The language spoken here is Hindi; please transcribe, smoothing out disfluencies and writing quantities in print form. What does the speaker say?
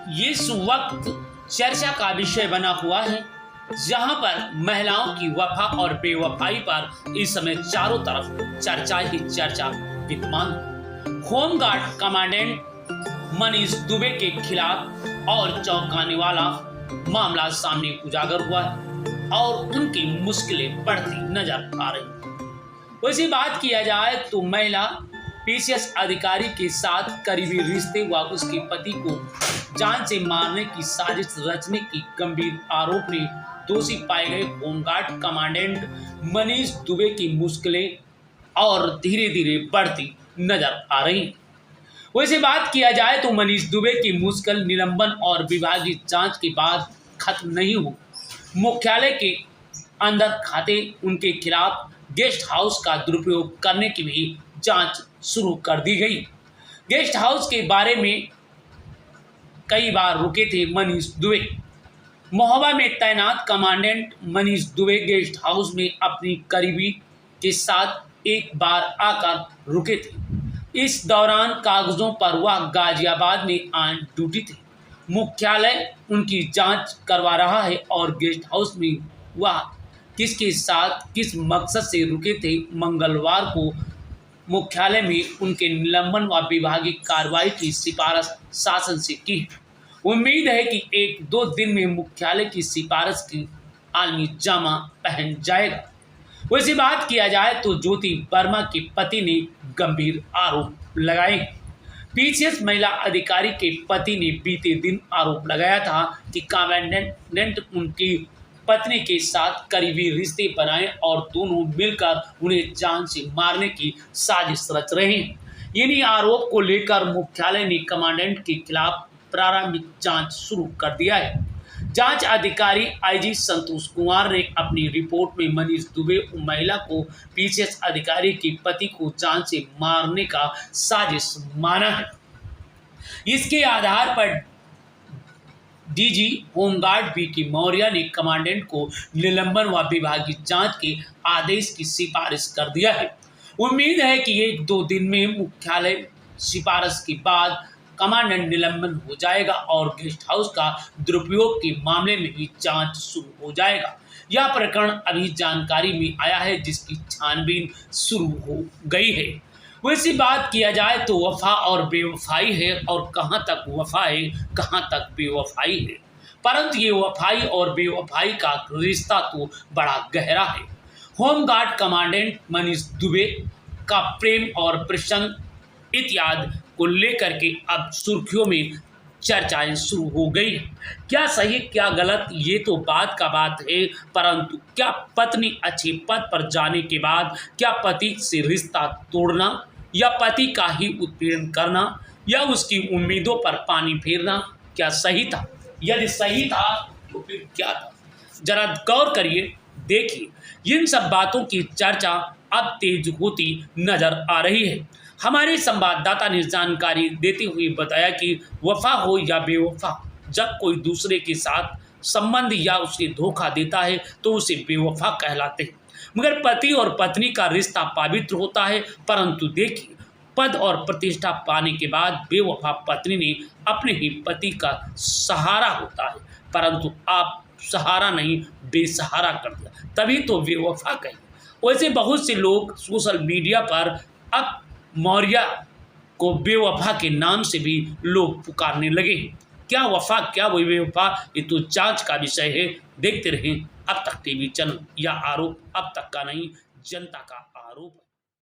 ये इस वक्त चर्चा का विषय बना हुआ है, जहां पर महिलाओं की वफा और बेवफाई पर इस समय चारों तरफ चर्चा ही चर्चा विद्यमान है। होमगार्ड कमांडेंट मनीष दुबे के खिलाफ और चौंकाने वाला मामला सामने उजागर हुआ है और उनकी मुश्किलें बढ़ती नजर आ रही हैं। वैसे बात किया जाए तो महिला पीसीएस अधिकारी के साथ करीबी रिश्ते व उसके पति को जान से मारने की साजिश रचने की गंभीर आरोप में दोषी पाए गए होमगार्ड कमांडेंट मनीष दुबे की मुश्किलें और धीरे धीरे बढ़ती नजर आ रही हैं। वैसे बात किया जाए तो मनीष दुबे की मुश्किल निलंबन और विभागीय जांच के बाद खत्म नहीं हुई। मुख्यालय के अंदर खाते उनके खिलाफ गेस्ट हाउस का दुरुपयोग करने की भी जांच शुरू कर दी गई। गेस्ट हाउस के बारे में कई बार रुके थे मनीष दुबे। महोबा में तैनात commandant Manish Dubey guest house में अपनी करीबी के साथ एक बार आकर रुके थे। इस दौरान कागजों पर वह गाजियाबाद में ऑन ड्यूटी थे। मुख्यालय उनकी जांच करवा रहा है और गेस्ट हाउस में वह किसके साथ किस मकसद से रुके थे। मंगलवार को मुख्यालय में उनके निलंबन व विभागीय कार्रवाई की सिफारिश शासन से की है। उम्मीद है कि 1-2 दिन में मुख्यालय की सिफारिश की आलमी जामा पहन जाएगा। वैसे बात किया जाए तो ज्योति वर्मा के पति ने गंभीर आरोप लगाए। पीसीएस महिला अधिकारी के पति ने बीते दिन आरोप लगाया था कि कमांडेंट उनकी पत्नी के साथ करीबी रिश्ते बनाए और दोनों मिलकर उन्हें जान से मारने की साजिश रच रहे हैं। इन्हीं आरोप को लेकर मुख्यालय ने कमांडेंट के खिलाफ प्रारंभिक जांच शुरू कर दिया है। जांच अधिकारी आईजी संतोष कुमार ने अपनी रिपोर्ट में मनीष दुबे महिला को पीसीएस अधिकारी के पति को जान से मारने का साजिश माना है। इसके आधार पर डीजी होमगार्ड वीके मौर्य ने कमांडेंट को निलंबन व विभागीय जांच के आदेश की सिफारिश कर दिया है। उम्मीद है कि 1-2 दिन में मुख्यालय सिफारिश के बाद कमांडेंट निलंबन हो जाएगा और गेस्ट हाउस का दुरुपयोग के मामले में भी जांच शुरू हो जाएगा। यह प्रकरण अभी जानकारी में आया है, जिसकी छानबीन शुरू हो गई है। वैसी बात किया जाए तो वफा और बेवफाई है और कहां तक वफा है कहां तक बेवफाई है, परंतु ये वफाई और बेवफाई का रिश्ता तो बड़ा गहरा है। होमगार्ड कमांडेंट मनीष दुबे का प्रेम और प्रसंग इत्यादि को लेकर के अब सुर्खियों में चर्चाएं शुरू हो गई हैं। क्या सही क्या गलत ये तो बात का बात है, परंतु क्या पत्नी अच्छे पद पर जाने के बाद क्या पति से रिश्ता तोड़ना या पति का ही उत्पीड़न करना या उसकी उम्मीदों पर पानी फेरना क्या सही था? यदि सही था तो फिर क्या था? जरा गौर करिए, देखिए। इन सब बातों की चर्चा अब तेज होती नजर आ रही है। हमारे संवाददाता ने जानकारी देते हुए बताया कि वफा हो या बेवफा, जब कोई दूसरे के साथ संबंध या उसे धोखा देता है तो उसे बेवफा कहलाते हैं। मगर पति और पत्नी का रिश्ता पवित्र होता है, परंतु देखिए, पद और प्रतिष्ठा पाने के बाद बेवफा पत्नी ने अपने ही पति का सहारा होता है, परंतु आप सहारा नहीं बेसहारा कर दिया, तभी तो बेवफा कही। वैसे बहुत से लोग सोशल मीडिया पर अब मौर्य को बेवफा के नाम से भी लोग पुकारने लगे हैं। क्या वफा क्या वो बेवफा, ये तो जांच का विषय है। देखते रहें अब तक टीवी चैनल। यह आरोप अब तक का नहीं, जनता का आरोप है।